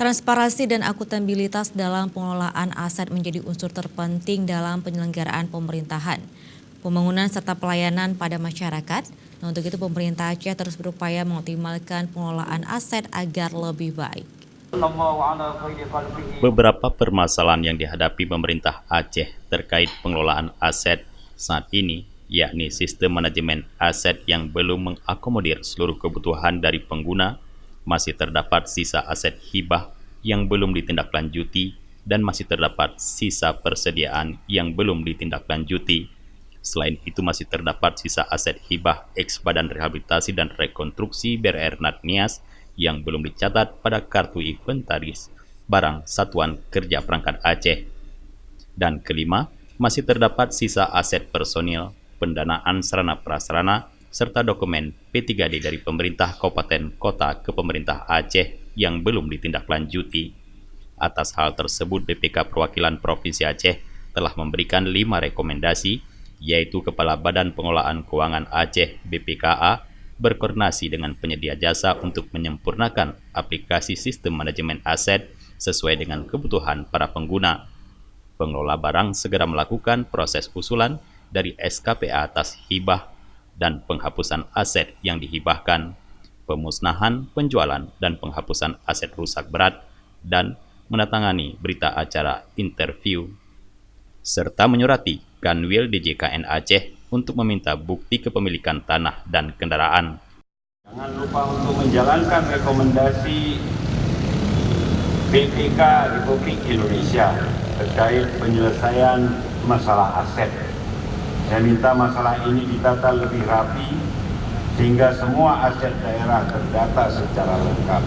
Transparansi dan akuntabilitas dalam pengelolaan aset menjadi unsur terpenting dalam penyelenggaraan pemerintahan, pembangunan serta pelayanan pada masyarakat. Untuk itu pemerintah Aceh terus berupaya mengoptimalkan pengelolaan aset agar lebih baik. Beberapa permasalahan yang dihadapi pemerintah Aceh terkait pengelolaan aset saat ini, yakni sistem manajemen aset yang belum mengakomodir seluruh kebutuhan dari pengguna, masih terdapat sisa aset hibah yang belum ditindaklanjuti, dan masih terdapat sisa persediaan yang belum ditindaklanjuti. Selain itu masih terdapat sisa aset hibah ex Badan Rehabilitasi dan Rekonstruksi BRR Nias yang belum dicatat pada kartu inventaris barang Satuan Kerja Perangkat Aceh. Dan kelima, masih terdapat sisa aset personil, pendanaan sarana prasarana, serta dokumen P3D dari pemerintah kabupaten kota ke pemerintah Aceh yang belum ditindaklanjuti. Atas hal tersebut, BPK Perwakilan Provinsi Aceh telah memberikan 5 rekomendasi, yaitu Kepala Badan Pengelolaan Keuangan Aceh (BPKA) berkoordinasi dengan penyedia jasa untuk menyempurnakan aplikasi sistem manajemen aset sesuai dengan kebutuhan para pengguna. Pengelola barang segera melakukan proses usulan dari SKPA atas hibah dan penghapusan aset yang dihibahkan, pemusnahan, penjualan, dan penghapusan aset rusak berat, dan menandatangani berita acara interview, serta menyurati Kanwil DJKN Aceh untuk meminta bukti kepemilikan tanah dan kendaraan. Jangan lupa untuk menjalankan rekomendasi BPK Republik Indonesia terkait penyelesaian masalah aset. Saya minta masalah ini ditata lebih rapi sehingga semua aset daerah terdata secara lengkap.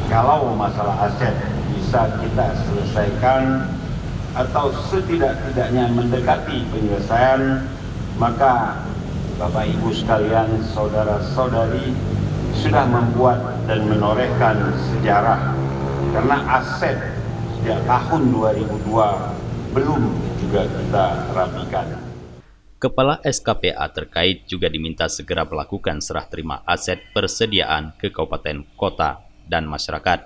Kalau masalah aset bisa kita selesaikan atau setidak-tidaknya mendekati penyelesaian, maka Bapak Ibu sekalian, saudara-saudari sudah membuat dan menorehkan sejarah, karena aset sejak tahun 2002 belum juga kita rapikan. Kepala SKPA terkait juga diminta segera melakukan serah terima aset persediaan ke kabupaten, kota, dan masyarakat,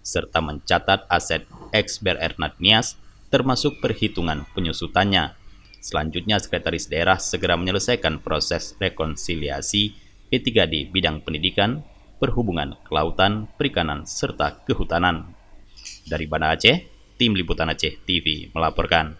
serta mencatat aset ex BRR Nias termasuk perhitungan penyusutannya. Selanjutnya, Sekretaris Daerah segera menyelesaikan proses rekonsiliasi P3D bidang pendidikan, perhubungan, kelautan, perikanan, serta kehutanan. Dari Banda Aceh, Tim Liputan Aceh TV melaporkan.